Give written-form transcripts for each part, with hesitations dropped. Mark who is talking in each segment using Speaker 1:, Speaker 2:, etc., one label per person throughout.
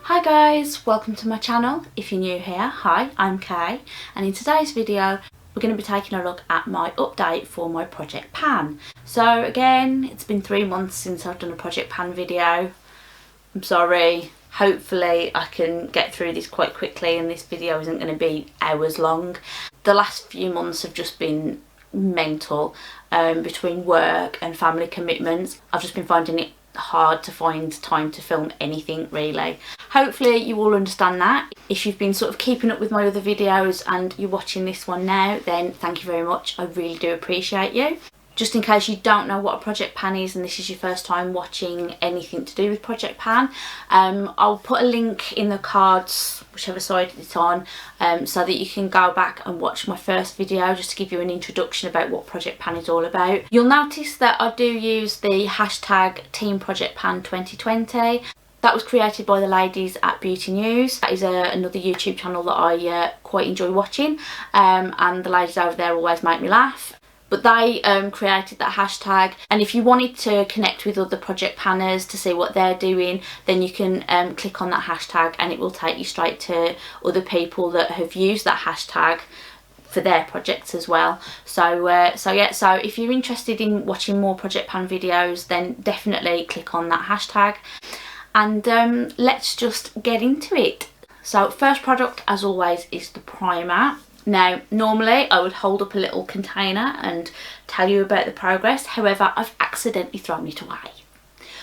Speaker 1: Hi guys, welcome to my channel. If you're new here, hi, I'm Kay, and in today's video we're going to be taking a look at my update for my Project Pan. So again, it's been 3 months since I've done a Project Pan video. I'm sorry, hopefully I can get through this quite quickly and this video isn't going to be hours long. The last few months have just been mental between work and family commitments. I've just been finding it hard to find time to film anything really. Hopefully you all understand that. If you've been sort of keeping up with my other videos and you're watching this one now, then thank you very much. I really do appreciate you. Just in case you don't know what a Project Pan is and this is your first time watching anything to do with Project Pan, I'll put a link in the cards, whichever side it's on, so that you can go back and watch my first video just to give you an introduction about what Project Pan is all about. You'll notice that I do use the hashtag Team Project Pan 2020. That was created by the ladies at Beauty News. That is another YouTube channel that I quite enjoy watching, and the ladies over there always make me laugh. But they created that hashtag, and if you wanted to connect with other Project Panners to see what they're doing, then you can click on that hashtag and it will take you straight to other people that have used that hashtag for their projects as well. So if you're interested in watching more Project Pan videos, then definitely click on that hashtag, and let's just get into it. So first product, as always, is the primer. Now, normally I would hold up a little container and tell you about the progress. However, I've accidentally thrown it away.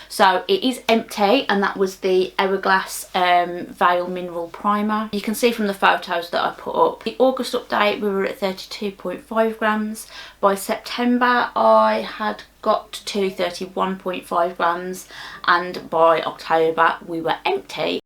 Speaker 1: So it is empty, and that was the Hourglass Veil Mineral Primer. You can see from the photos that I put up. The August update, we were at 32.5 grams. By September, I had got to 31.5 grams. And by October, we were empty.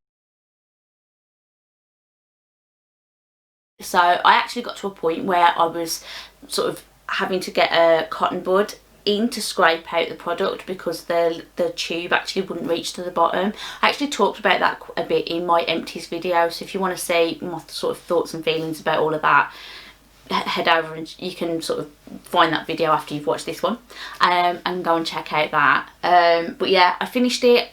Speaker 1: So I actually got to a point where I was sort of having to get a cotton bud in to scrape out the product because the tube actually wouldn't reach to the bottom. I actually talked about that a bit in my empties video, so if you want to see my sort of thoughts and feelings about all of that, head over and you can sort of find that video after you've watched this one, and go and check out that. But yeah, I finished it.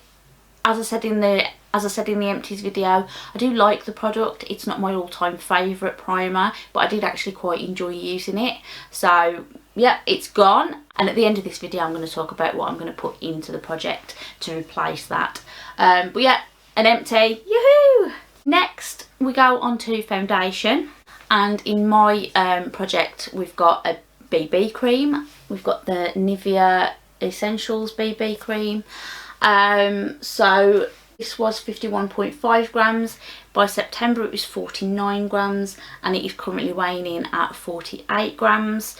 Speaker 1: As I said in the empties video, I do like the product. It's not my all-time favourite primer, but I did actually quite enjoy using it. So yeah, it's gone, and at the end of this video I'm going to talk about what I'm going to put into the project to replace that. But yeah, an empty, yoo-hoo! Next we go on to foundation, and in my project we've got a BB cream. We've got the Nivea Essentials BB cream. So this was 51.5 grams. By September it was 49 grams, and it is currently weighing in at 48 grams.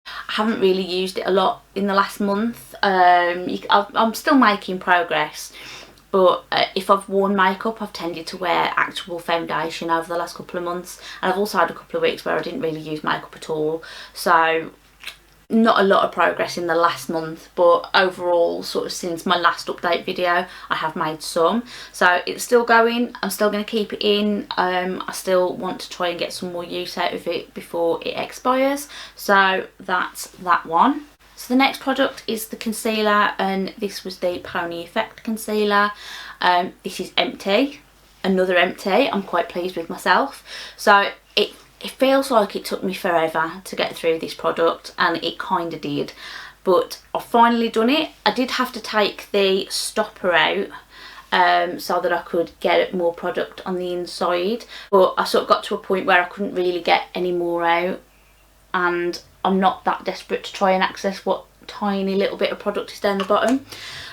Speaker 1: I haven't really used it a lot in the last month. I'm still making progress, but if I've worn makeup, I've tended to wear actual foundation over the last couple of months, and I've also had a couple of weeks where I didn't really use makeup at all. So not a lot of progress in the last month, but overall, sort of since my last update video, I have made some. So it's still going. I'm still going to keep it in. I still want to try and get some more use out of it before it expires. So that's that one. So the next product is the concealer, and this was the Pony Effect concealer. This is empty, another empty. I'm quite pleased with myself. So it feels like it took me forever to get through this product, and it kind of did, but I've finally done it. I did have to take the stopper out so that I could get more product on the inside, but I sort of got to a point where I couldn't really get any more out, and I'm not that desperate to try and access what tiny little bit of product is down the bottom.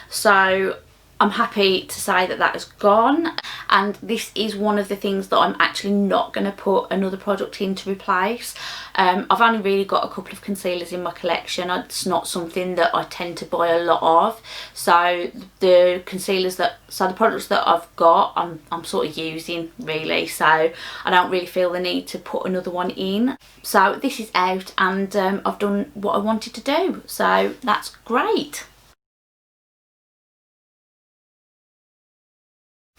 Speaker 1: So I'm happy to say that that has gone, and this is one of the things that I'm actually not going to put another product in to replace. I've only really got a couple of concealers in my collection. It's not something that I tend to buy a lot of, so the products that I've got, I'm sort of using really, so I don't really feel the need to put another one in. So this is out, and I've done what I wanted to do, so that's great.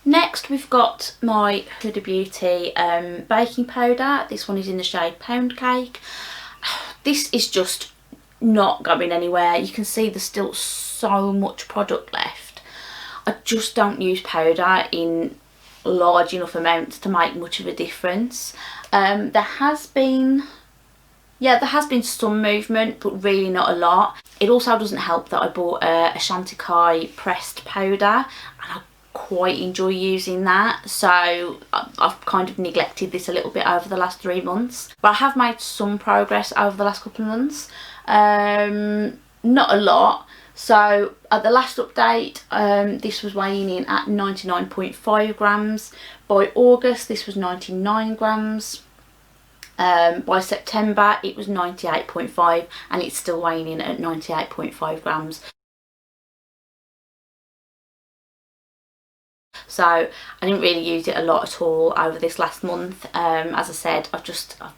Speaker 1: Next we've got my Huda Beauty baking powder. This one is in the shade Pound Cake. This is just not going anywhere. You can see there's still so much product left. I just don't use powder in large enough amounts to make much of a difference. There has been some movement, but really not a lot. It also doesn't help that I bought a Chantecaille pressed powder, and I quite enjoy using that, so I've kind of neglected this a little bit over the last 3 months. But I have made some progress over the last couple of months. Not a lot. So at the last update, this was weighing in at 99.5 grams. By August, this was 99 grams. By September, it was 98.5, and it's still weighing in at 98.5 grams. So I didn't really use it a lot at all over this last month. As I said, I've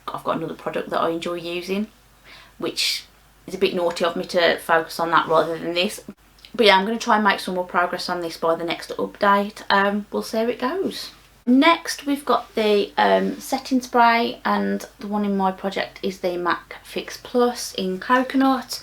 Speaker 1: got another product that I enjoy using, which is a bit naughty of me to focus on that rather than this. But yeah, I'm going to try and make some more progress on this by the next update. We'll see how it goes. Next, we've got the setting spray, and the one in my project is the MAC Fix Plus in Coconut.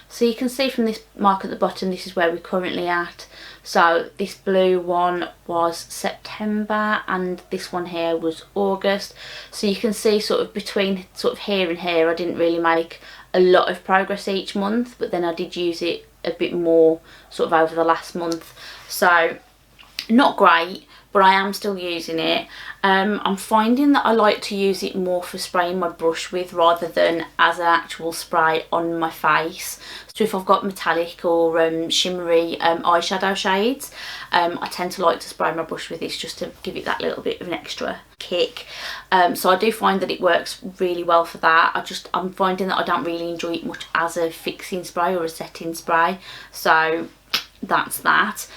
Speaker 1: So you can see from this mark at the bottom, this is where we're currently at. So this blue one was September, and this one here was August. So you can see sort of between sort of here and here, I didn't really make a lot of progress each month, but then I did use it a bit more sort of over the last month. So not great, but I am still using it. I'm finding that I like to use it more for spraying my brush with rather than as an actual spray on my face. So if I've got metallic or shimmery eyeshadow shades, I tend to like to spray my brush with this just to give it that little bit of an extra kick. So I do find that it works really well for that. I'm finding that I don't really enjoy it much as a fixing spray or a setting spray. So that's that.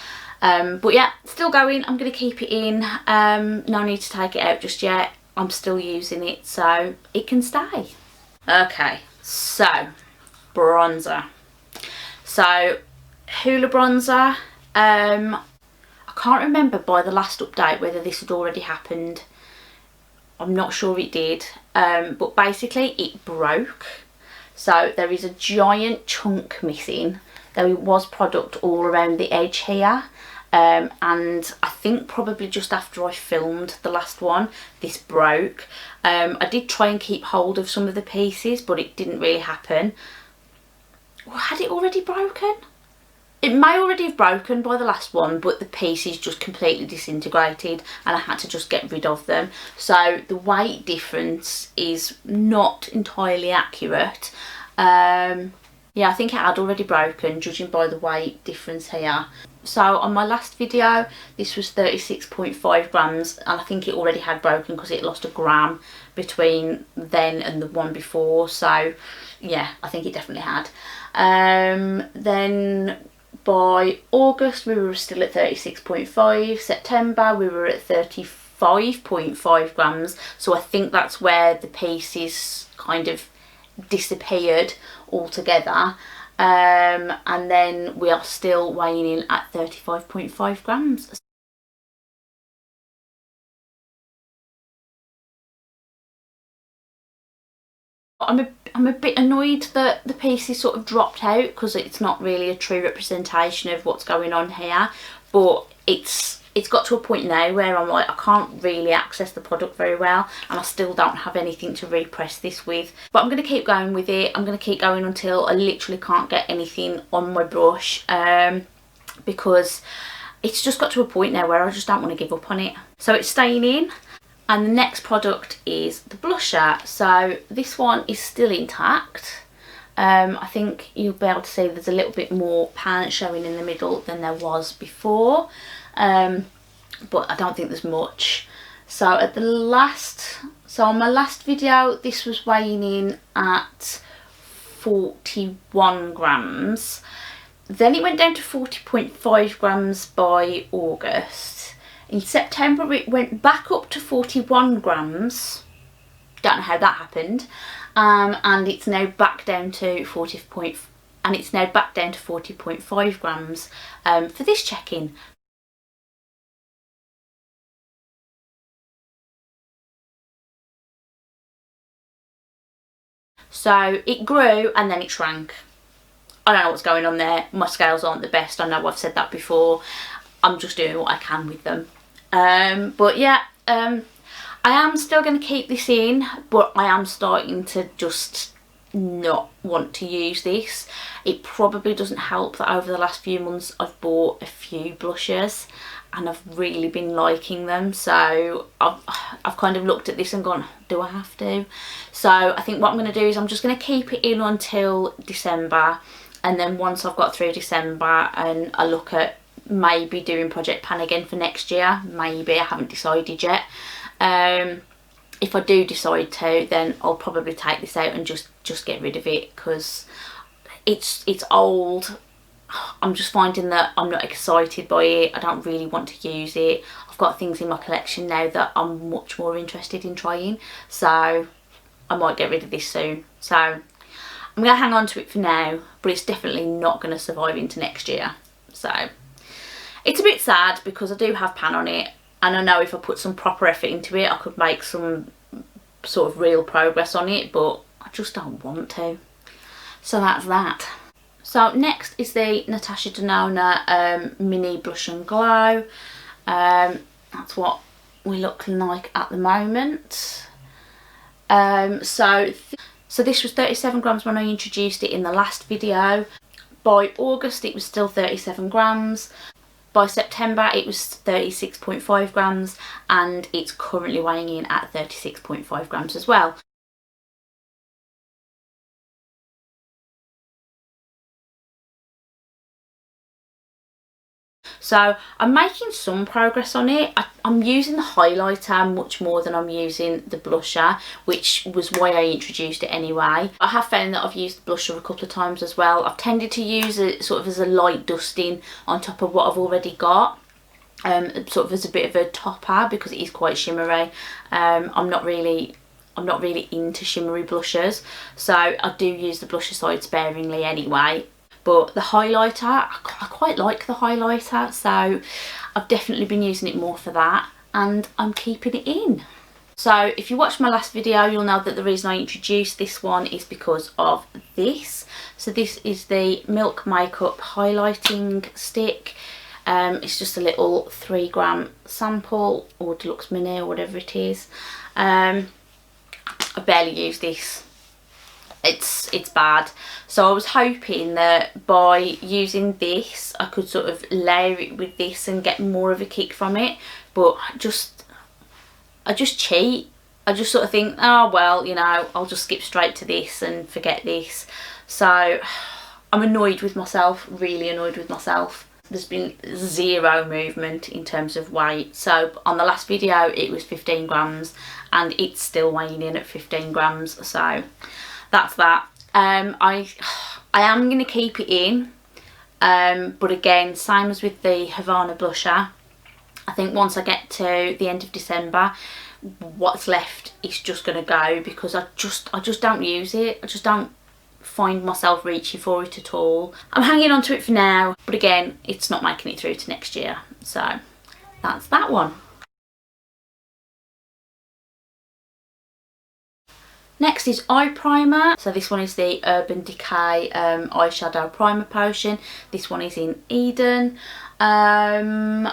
Speaker 1: But yeah, still going. I'm going to keep it in. No need to take it out just yet. I'm still using it, so it can stay. Okay, so bronzer. So Hoola bronzer. I can't remember by the last update whether this had already happened. I'm not sure it did. But basically it broke. So there is a giant chunk missing. There was product all around the edge here. And I think probably just after I filmed the last one, this broke. I did try and keep hold of some of the pieces, but it didn't really happen. Well, had it already broken? It may already have broken by the last one, but the pieces just completely disintegrated and I had to just get rid of them. So the weight difference is not entirely accurate. Yeah, I think it had already broken, judging by the weight difference here. So on my last video, this was 36.5 grams, and I think it already had broken because it lost a gram between then and the one before. So yeah, I think it definitely had. Then by August, we were still at 36.5. September, we were at 35.5 grams. So I think that's where the pieces kind of disappeared altogether. And then we are still weighing in at 35.5 grams. I'm a bit annoyed that the pieces sort of dropped out because it's not really a true representation of what's going on here, but it's got to a point now where I'm like, I can't really access the product very well, and I still don't have anything to repress this with. But I'm going to keep going with it. I'm going to keep going until I literally can't get anything on my brush, because it's just got to a point now where I just don't want to give up on it. So it's staying in. And the next product is the blusher. So this one is still intact. I think you'll be able to see there's a little bit more pan showing in the middle than there was before. But I don't think there's much. So on my last video, this was weighing in at 41 grams. Then it went down to 40.5 grams by August. In September, it went back up to 41 grams. Don't know how that happened. And it's now back down to 40.5 grams for this check-in. So it grew and then it shrank. I don't know what's going on there. My scales aren't the best. I know I've said that before. I'm just doing what I can with them. But yeah, I am still going to keep this in, but I am starting to just not want to use this. It probably doesn't help that over the last few months I've bought a few blushes and I've really been liking them, so I've kind of looked at this and gone, do I have to? So I think what I'm going to do is I'm just going to keep it in until December, and then once I've got through December and I look at maybe doing Project Pan again for next year, maybe, I haven't decided yet. If I do decide to, then I'll probably take this out and just get rid of it, because it's old. I'm just finding that I'm not excited by it. I don't really want to use it. I've got things in my collection now that I'm much more interested in trying, so I might get rid of this soon. So I'm going to hang on to it for now, but it's definitely not going to survive into next year. So it's a bit sad because I do have Pan on it, and I know if I put some proper effort into it I could make some sort of real progress on it, but I just don't want to. So that's that. So next is the Natasha Denona Mini Blush and Glow. That's what we look like at the moment. So this was 37 grams when I introduced it in the last video. By August it was still 37 grams. By September it was 36.5 grams, and it's currently weighing in at 36.5 grams as well. So I'm making some progress on it. I'm using the highlighter much more than I'm using the blusher, which was why I introduced it anyway. I have found that I've used the blusher a couple of times as well. I've tended to use it sort of as a light dusting on top of what I've already got. Sort of as a bit of a topper, because it is quite shimmery. I'm not really into shimmery blushers, so I do use the blusher side sparingly anyway. But the highlighter, I quite like the highlighter, so I've definitely been using it more for that, and I'm keeping it in. So if you watched my last video, you'll know that the reason I introduced this one is because of this. So this is the Milk Makeup Highlighting Stick. It's just a little 3 gram sample, or deluxe mini, or whatever it is. I barely use this. It's bad, so I was hoping that by using this I could sort of layer it with this and get more of a kick from it, but I just cheat. I just sort of think, oh well, you know, I'll just skip straight to this and forget this. So I'm annoyed with myself, really annoyed with myself. There's been zero movement in terms of weight. So on the last video it was 15 grams and it's still weighing in at 15 grams, so that's that. I am going to keep it in, but again, same as with the Havana blusher, I think once I get to the end of December, what's left is just going to go, because I just don't use it. I just don't find myself reaching for it at all. I'm hanging on to it for now, but again, it's not making it through to next year, so that's that one. Next is eye primer. So this one is the Urban Decay eyeshadow primer potion. This one is in Eden. I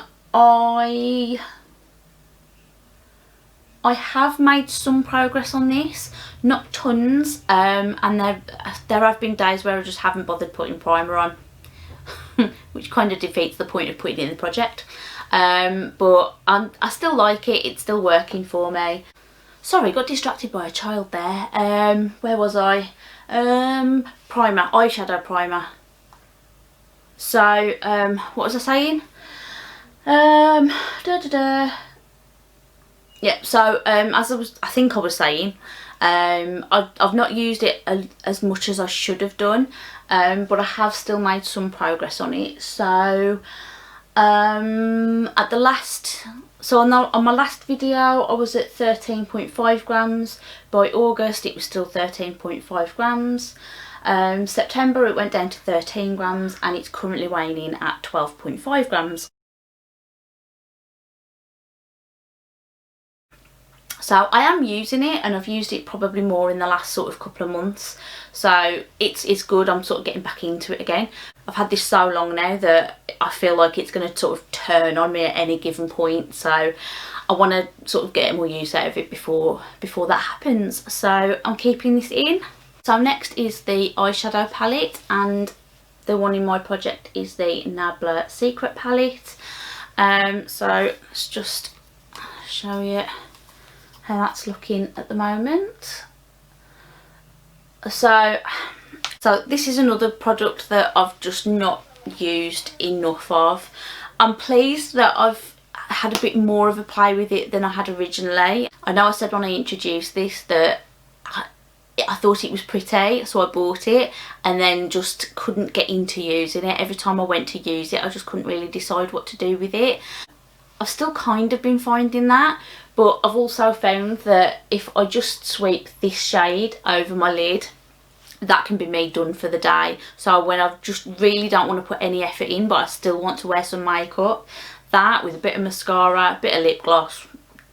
Speaker 1: have made some progress on this, not tons, and there have been days where I just haven't bothered putting primer on, which kind of defeats the point of putting it in the project. But I still like it. It's still working for me. Sorry, got distracted by a child there. Where was I? Primer, eyeshadow primer. So, what was I saying? Yeah, so as I think I was saying, I've not used it as much as I should have done, but I have still made some progress on it. So, at the last... So on my last video I was at 13.5 grams. By August it was still 13.5 grams. September it went down to 13 grams and it's currently weighing in at 12.5 grams. So I am using it, and I've used it probably more in the last sort of couple of months. So it's good. I'm sort of getting back into it again. I've had this so long now that I feel like it's going to sort of turn on me at any given point. So I want to sort of get more use out of it before that happens. So I'm keeping this in. So next is the eyeshadow palette, and the one in my project is the Nabla Secret palette. So let's just show you how that's looking at the moment. So this is another product that I've just not used enough of. I'm pleased that I've had a bit more of a play with it than I had originally. I know I said when I introduced this that I thought it was pretty, so I bought it and then just couldn't get into using it. Every time I went to use it, I just couldn't really decide what to do with it. I've still kind of been finding that, but I've also found that if I just sweep this shade over my lid, that can be me done for the day. So when I just really don't want to put any effort in, but I still want to wear some makeup, that with a bit of mascara, a bit of lip gloss,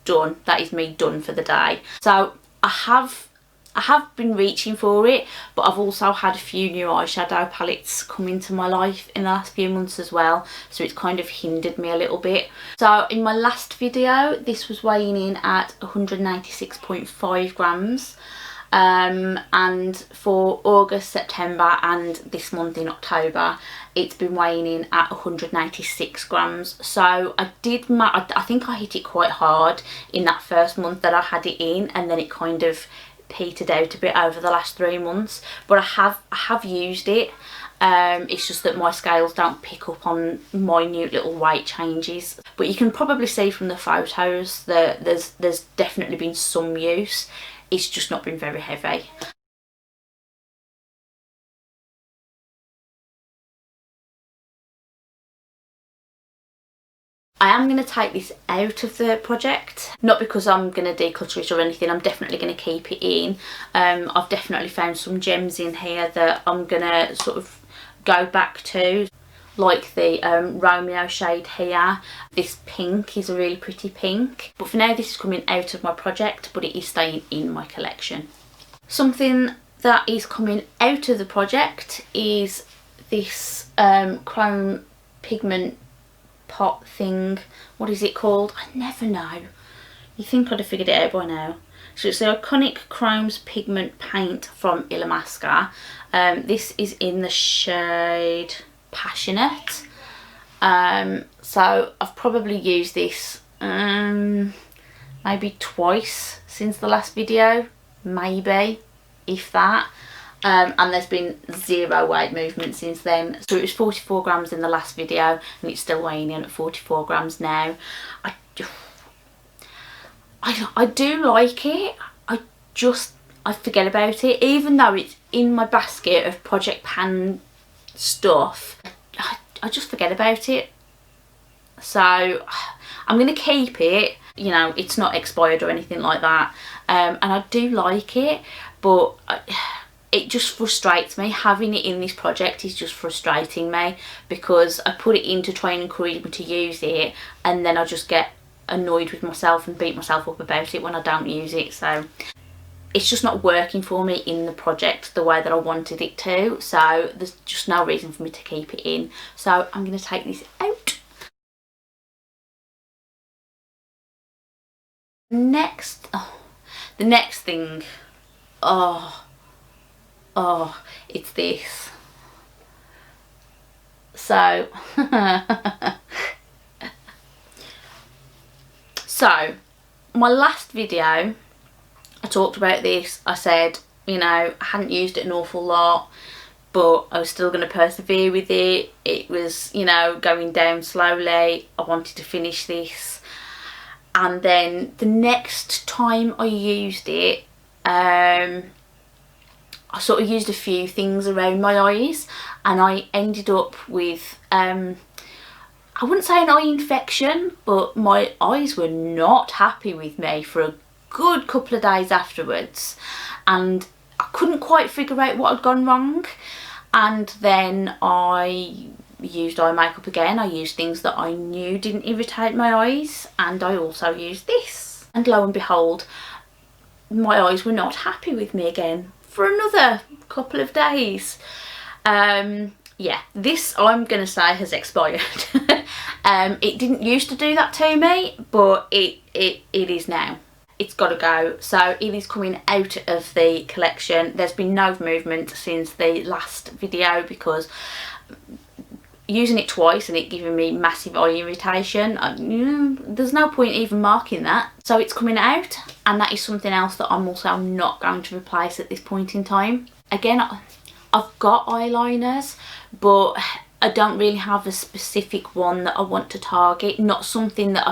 Speaker 1: done. That is me done for the day. So I have been reaching for it, but I've also had a few new eyeshadow palettes come into my life in the last few months as well, so it's kind of hindered me a little bit. So in my last video, this was weighing in at 196.5 grams. And for August, September and this month in October, it's been weighing in at 196 grams. So I think I hit it quite hard in that first month that I had it in, and then it kind of petered out a bit over the last 3 months. But I have used it. It's just that my scales don't pick up on minute little weight changes, but you can probably see from the photos that there's definitely been some use. It's just not been very heavy. I am going to take this out of the project, not because I'm going to declutter it or anything. I'm definitely going to keep it in. I've definitely found some gems in here that I'm going to sort of go back to, like the Romeo shade here. This pink is a really pretty pink, but for now this is coming out of my project, but it is staying in my collection. Something that is coming out of the project is this chrome pigment pot thing. What is it called? I never know. You think I'd have figured it out by now. So it's the Iconic Chromes Pigment Paint from Illamasqua. This is in the shade Passionate. So I've probably used this maybe twice since the last video, maybe, if that. And there's been zero weight movement since then. So it was 44 grams in the last video, and it's still weighing in at 44 grams now. I do like it. I forget about it, even though it's in my basket of Project Pan stuff. I just forget about it. So I'm going to keep it. You know, it's not expired or anything like that. And I do like it, but it just frustrates me. Having it in this project is just frustrating me, because I put it in to try and encourage me to use it, and then I just get annoyed with myself and beat myself up about it when I don't use it. So it's just not working for me in the project the way that I wanted it to, so there's just no reason for me to keep it in. So I'm going to take this out. Next, the next thing, it's this. So so my last video I talked about this. I said, you know, I hadn't used it an awful lot, but I was still going to persevere with it. It was, you know, going down slowly. I wanted to finish this. And then the next time I used it, I sort of used a few things around my eyes, and I ended up with, I wouldn't say an eye infection, but my eyes were not happy with me for a good couple of days afterwards, and I couldn't quite figure out what had gone wrong. And then I used eye makeup again. I used things that I knew didn't irritate my eyes, and I also used this. And lo and behold, my eyes were not happy with me again for another couple of days. Yeah, this I'm gonna say has expired. It didn't used to do that to me, but it is now. It's got to go. So it is coming out of the collection. There's been no movement since the last video because using it twice and it giving me massive eye irritation, there's no point even marking that. So it's coming out, and that is something else that I'm also not going to replace at this point in time. Again, I've got eyeliners, but I don't really have a specific one that I want to target. Not something that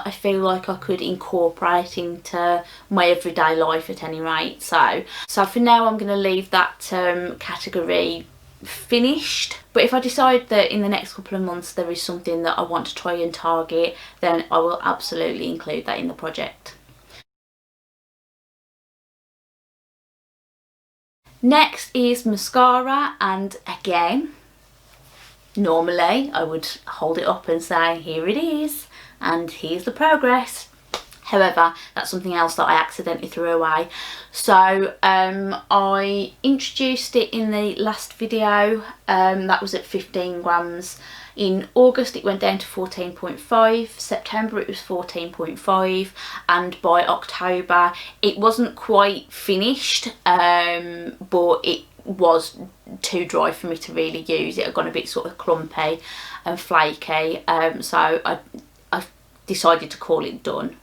Speaker 1: I feel like I could incorporate into my everyday life at any rate. So for now I'm going to leave that category finished. But if I decide that in the next couple of months there is something that I want to try and target, then I will absolutely include that in the project. Next is mascara, and again, normally I would hold it up and say here it is and here's the progress. However, that's something else that I accidentally threw away. So I introduced it in the last video. That was at 15 grams. In August it went down to 14.5, September it was 14.5, and by October it wasn't quite finished, but it was too dry for me to really use. It had gone a bit sort of clumpy and flaky, so I decided to call it done.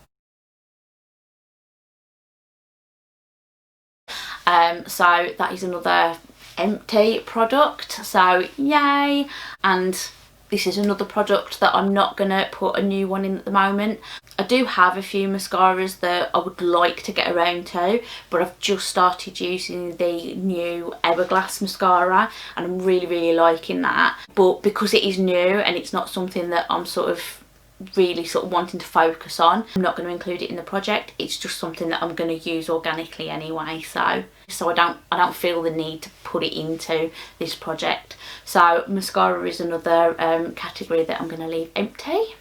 Speaker 1: So that is another empty product, so yay. And this is another product that I'm not going to put a new one in at the moment. I do have a few mascaras that I would like to get around to, but I've just started using the new Hourglass mascara and I'm really liking that. But because it is new and it's not something that I'm really wanting to focus on, I'm not going to include it in the project. It's just something that I'm going to use organically anyway, so I don't feel the need to put it into this project. So mascara is another category that I'm going to leave empty.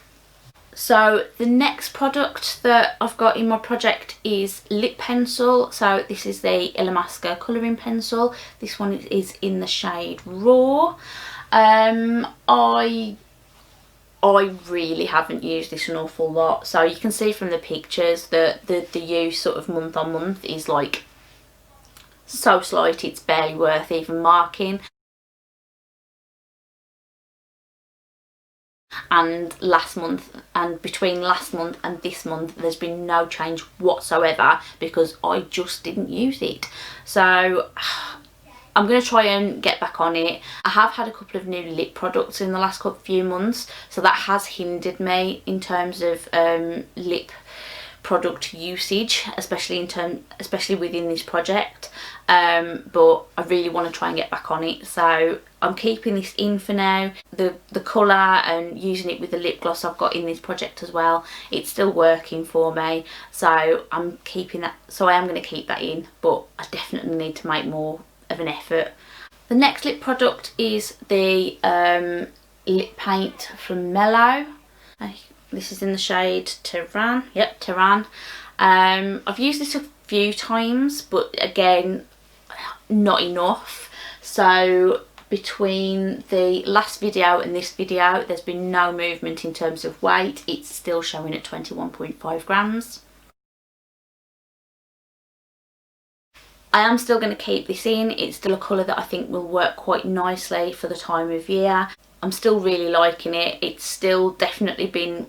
Speaker 1: So the next product that I've got in my project is lip pencil. So this is the Illamasqua colouring pencil. This one is in the shade Raw. I really haven't used this an awful lot, so you can see from the pictures that the use sort of month on month is like so slight it's barely worth even marking. And last month, and between last month and this month, there's been no change whatsoever because I just didn't use it. So I'm going to try and get back on it. I have had a couple of new lip products in the last few months, so that has hindered me in terms of lip product usage, especially within this project. But I really want to try and get back on it, so I'm keeping this in for now. The colour and using it with the lip gloss I've got in this project as well, it's still working for me, so I'm keeping that. So I am going to keep that in, but I definitely need to make more of an effort. The next lip product is the lip paint from Mellow. This is in the shade Tehran. Yep, Tehran. I've used this a few times, but again, not enough. So between the last video and this video, there's been no movement in terms of weight. It's still showing at 21.5 grams. I am still going to keep this in. It's still a colour that I think will work quite nicely for the time of year. I'm still really liking it. It's still definitely been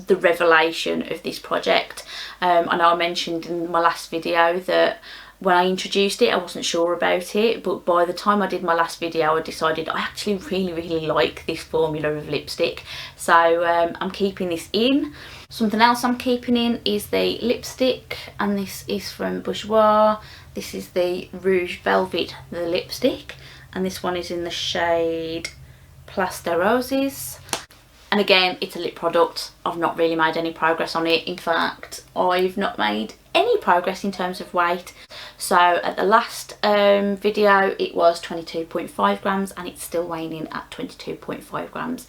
Speaker 1: the revelation of this project. I know I mentioned in my last video that when I introduced it I wasn't sure about it, but by the time I did my last video I decided I actually really like this formula of lipstick. So I'm keeping this in. Something else I'm keeping in is the lipstick, and this is from Bourjois. This is the Rouge Velvet, the lipstick, and this one is in the shade Place des Roses. And again, it's a lip product. I've not really made any progress on it. In fact, I've not made any progress in terms of weight. So at the last video it was 22.5 grams and it's still weighing in at 22.5 grams.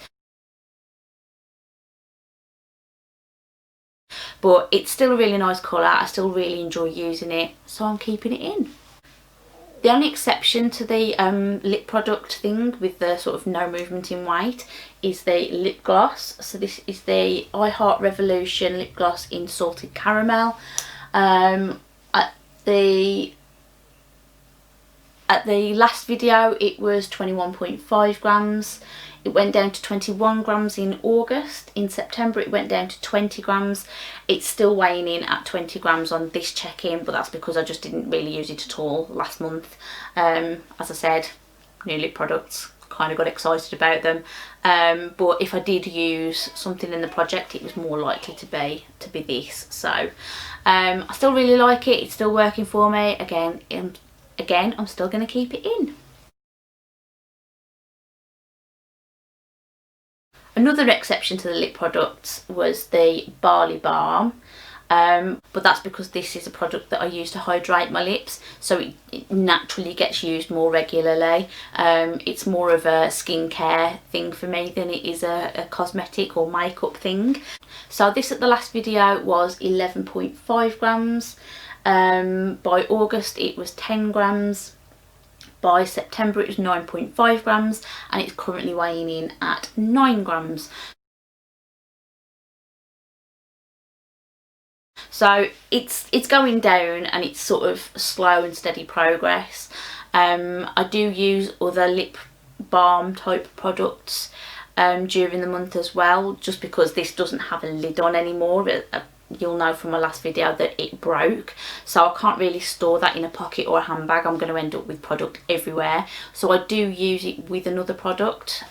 Speaker 1: but it's still a really nice colour. I still really enjoy using it, so I'm keeping it in. The only exception to the lip product thing with the sort of no movement in weight is the lip gloss. So this is the I Heart Revolution lip gloss in Salted Caramel. At the last video it was 21.5 grams. It went down to 21 grams in August. In September it went down to 20 grams. It's still weighing in at 20 grams on this check-in, but that's because I just didn't really use it at all last month. As I said, new lip products, kind of got excited about them. But if I did use something in the project, it was more likely to be this. So I still really like it. It's still working for me. Again, I'm still going to keep it in. Another exception to the lip products was the Barley Balm, but that's because this is a product that I use to hydrate my lips, so it naturally gets used more regularly. It's more of a skincare thing for me than it is a cosmetic or makeup thing. So this at the last video was 11.5 grams. By August it was 10 grams. By September it was 9.5 grams, and it's currently weighing in at 9 grams. So it's going down, and it's sort of slow and steady progress. I do use other lip balm type products during the month as well, just because this doesn't have a lid on anymore. You'll know from my last video that it broke, so I can't really store that in a pocket or a handbag. I'm going to end up with product everywhere, so I do use it with another product,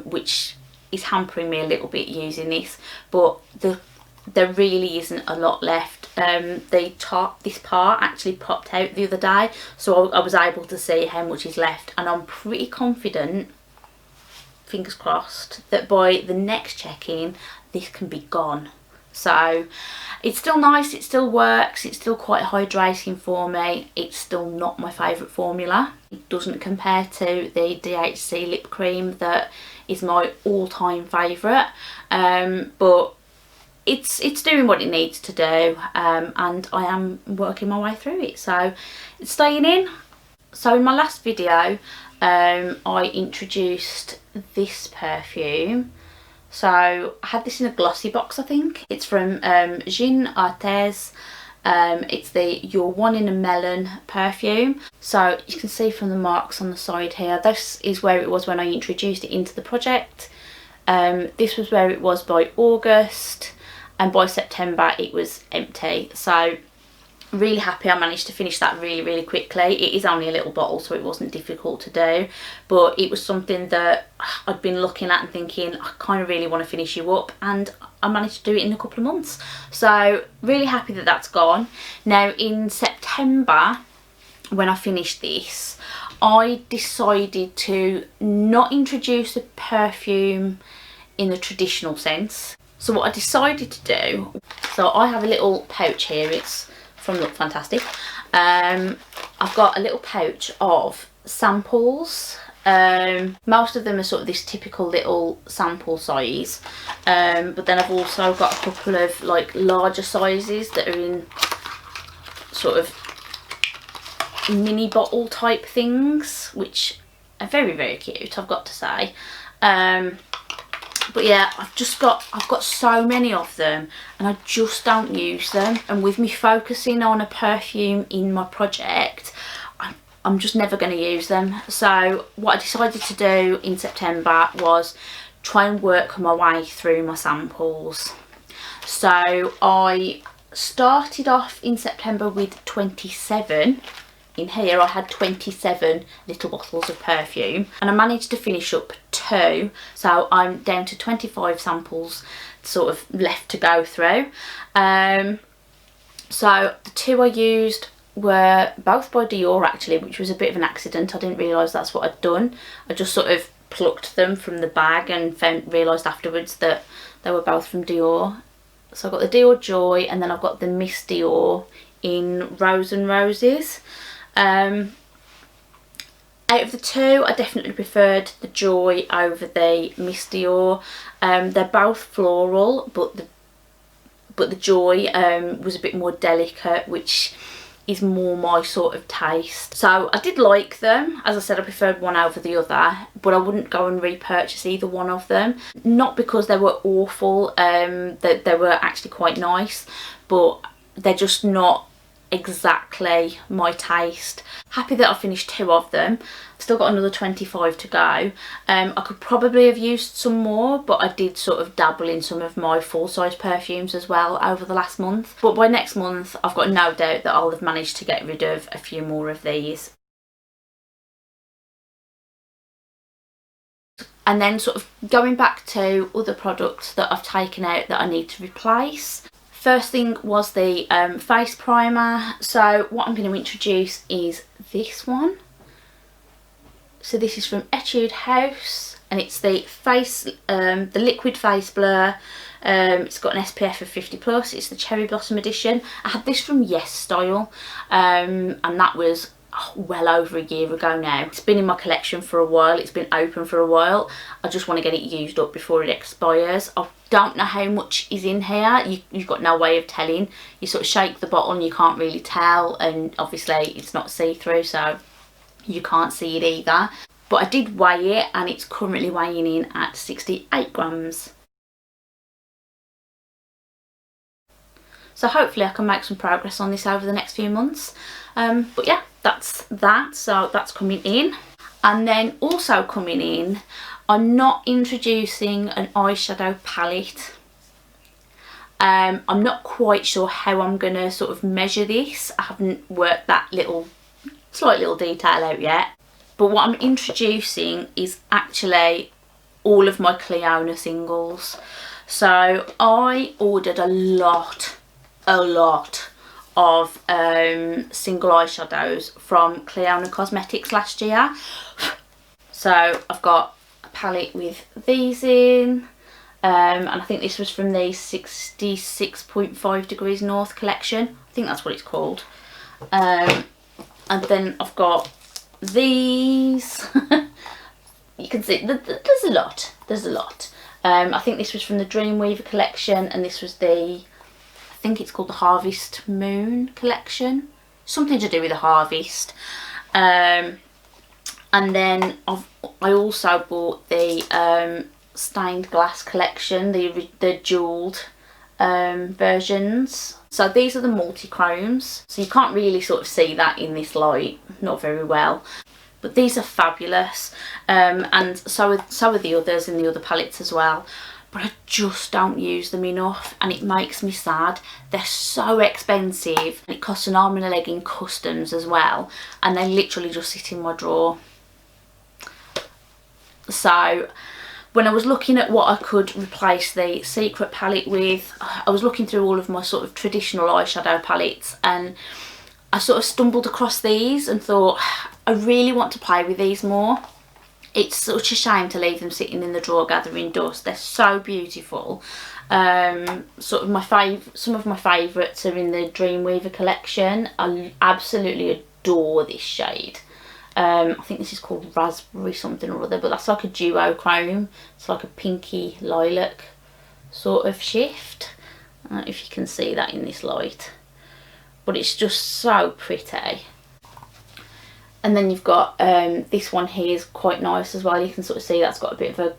Speaker 1: which is hampering me a little bit using this, but there really isn't a lot left. This part actually popped out the other day, so I was able to see how much is left, and I'm pretty confident, fingers crossed, that by the next check-in this can be gone. So it's still nice, it still works, it's still quite hydrating for me. It's still not my favourite formula. It doesn't compare to the DHC lip cream that is my all-time favourite, but it's doing what it needs to do, and I am working my way through it, so it's staying in. So in my last video I introduced this perfume. So I had this in a glossy box, I think. It's from Jean Arthez. It's the Your One in a Melon perfume. So you can see from the marks on the side here, this is where it was when I introduced it into the project. This was where it was by August, and by September it was empty. So really happy I managed to finish that really quickly. It is only a little bottle, so it wasn't difficult to do, but it was something that I'd been looking at and thinking I kind of really want to finish you up, and I managed to do it in a couple of months, so really happy that that's gone. Now in September, when I finished this, I decided to not introduce a perfume in the traditional sense. So what I decided to do, so I have a little pouch here, it's from Look Fantastic. I've got a little pouch of samples. Most of them are sort of this typical little sample size, but then I've also got a couple of like larger sizes that are in sort of mini bottle type things, which are very cute, I've got to say. But yeah, I've got so many of them and I just don't use them, and with me focusing on a perfume in my project, I'm just never going to use them. So what I decided to do in September was try and work my way through my samples. So I started off in September with 27. In here I had 27 little bottles of perfume, and I managed to finish up 2, so I'm down to 25 samples sort of left to go through. So the 2 I used were both by Dior actually, which was a bit of an accident. I didn't realise that's what I'd done. I just sort of plucked them from the bag and realised afterwards that they were both from Dior. So I've got the Dior Joy, and then I've got the Miss Dior in Rose and Roses. Out of the 2, I definitely preferred the Joy over the Miss Dior. They're both floral, but but the Joy was a bit more delicate, which is more my sort of taste. So I did like them. As I said, I preferred one over the other, but I wouldn't go and repurchase either one of them. Not because they were awful, that they were actually quite nice, but they're just not exactly my taste. Happy that I finished 2 of them. Still got another 25 to go. I could probably have used some more, but I did sort of dabble in some of my full-size perfumes as well over the last month. But by next month, I've got no doubt that I'll have managed to get rid of a few more of these. And then sort of going back to other products that I've taken out that I need to replace. First thing was the face primer. So what I'm going to introduce is this one. So this is from Etude House, and it's the liquid face blur. It's got an SPF of 50+. It's the Cherry Blossom edition. I had this from Yes Style, and that was well over a year ago now. It's been in my collection for a while. It's been open for a while. I just want to get it used up before it expires. I don't know how much is in here. You've got no way of telling. You sort of shake the bottle and you can't really tell, and obviously it's not see-through, so you can't see it either. But I did weigh it, and it's currently weighing in at 68 grams. So hopefully I can make some progress on this over the next few months. But yeah, that's that. So that's coming in. And then also coming in, I'm not introducing an eyeshadow palette. I'm not quite sure how I'm going to sort of measure this. I haven't worked that slight little detail out yet. But what I'm introducing is actually all of my Cliona singles. So I ordered a lot of single eyeshadows from Cliona Cosmetics last year. So I've got a palette with these in, and I think this was from the 66.5 Degrees North collection. I think that's what it's called. And then I've got these. You can see there's a lot. I think this was from the Dreamweaver collection, and this was I think it's called the Harvest Moon collection, something to do with the harvest. And then I also bought the stained glass collection, the jeweled versions. So these are the multi-chromes, so you can't really sort of see that in this light, not very well, but these are fabulous. And so are the others in the other palettes as well, but I just don't use them enough, and it makes me sad. They're so expensive, and it costs an arm and a leg in customs as well, and they literally just sit in my drawer. So when I was looking at what I could replace the Secret palette with, I was looking through all of my sort of traditional eyeshadow palettes, and I sort of stumbled across these and thought, I really want to play with these more. It's such a shame to leave them sitting in the drawer gathering dust. They're so beautiful. Some of my favourites are in the Dreamweaver collection. I absolutely adore this shade. I think this is called Raspberry something or other, but that's like a duochrome. It's like a pinky lilac sort of shift. I don't know if you can see that in this light, but it's just so pretty. And then you've got this one here is quite nice as well. You can sort of see that's got a bit of a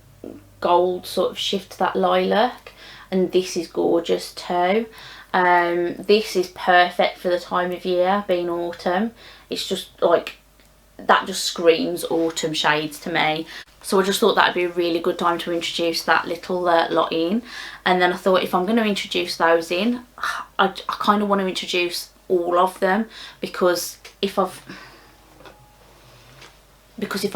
Speaker 1: gold sort of shift to that lilac, and this is gorgeous too. This is perfect for the time of year, being autumn. It's just like, that just screams autumn shades to me. So I just thought that would be a really good time to introduce that little lot in. And then I thought, if I'm going to introduce those in, I kind of want to introduce all of them, because if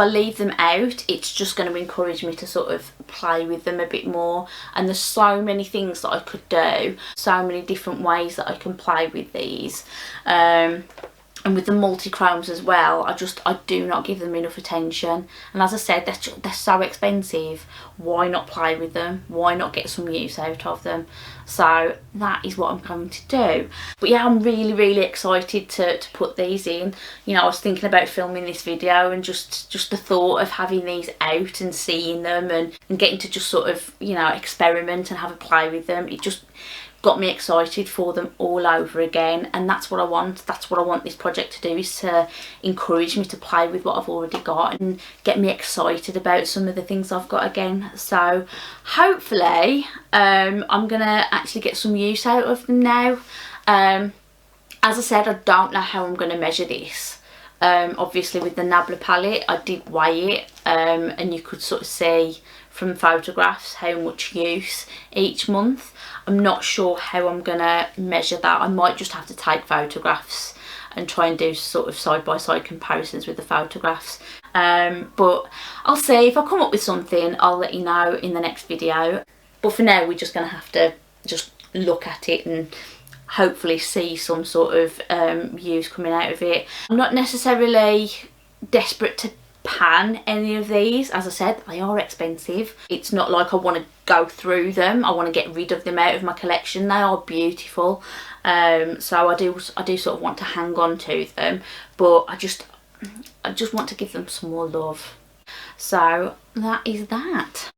Speaker 1: I leave them out, it's just going to encourage me to sort of play with them a bit more. And there's so many things that I could do, so many different ways that I can play with these. And with the multi-chromes as well, I do not give them enough attention. And as I said, they're so expensive. Why not play with them? Why not get some use out of them? So that is what I'm going to do. But yeah, I'm really excited to put these in. You know, I was thinking about filming this video, and just the thought of having these out and seeing them and getting to just sort of, you know, experiment and have a play with them, it just got me excited for them all over again, and that's what I want. That's what I want this project to do, is to encourage me to play with what I've already got and get me excited about some of the things I've got again. So hopefully I'm gonna actually get some use out of them now. As I said, I don't know how I'm going to measure this. Obviously with the Nabla palette I did weigh it, and you could sort of see from photographs how much use each month. I'm not sure how I'm going to measure that. I might just have to take photographs and try and do sort of side-by-side comparisons with the photographs. But I'll see. If I come up with something, I'll let you know in the next video. But for now, we're just going to have to just look at it and hopefully see some sort of use coming out of it. I'm not necessarily desperate to pan any of these. As I said, they are expensive. It's not like I want to go through them. I want to get rid of them out of my collection. They are beautiful, so I do sort of want to hang on to them, but I just want to give them some more love. So that is that.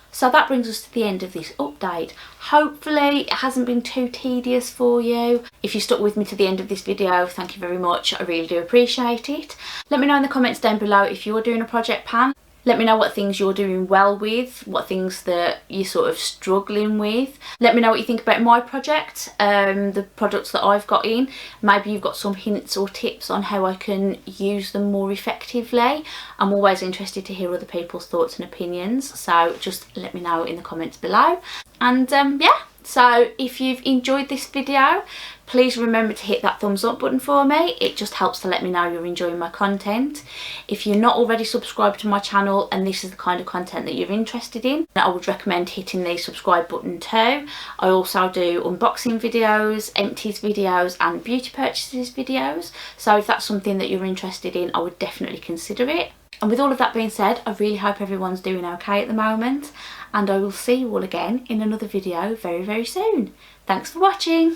Speaker 1: So that brings us to the end of this update. Hopefully it hasn't been too tedious for you. If you stuck with me to the end of this video, thank you very much. I really do appreciate it. Let me know in the comments down below if you're doing a project pan. Let me know what things you're doing well with, what things that you're sort of struggling with. Let me know what you think about my project, the products that I've got in. Maybe you've got some hints or tips on how I can use them more effectively. I'm always interested to hear other people's thoughts and opinions, so just let me know in the comments below. And yeah, so if you've enjoyed this video, please remember to hit that thumbs up button for me. It just helps to let me know you're enjoying my content. If you're not already subscribed to my channel and this is the kind of content that you're interested in, I would recommend hitting the subscribe button too. I also do unboxing videos, empties videos and beauty purchases videos. So if that's something that you're interested in, I would definitely consider it. And with all of that being said, I really hope everyone's doing okay at the moment, and I will see you all again in another video very, very soon. Thanks for watching.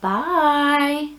Speaker 1: Bye.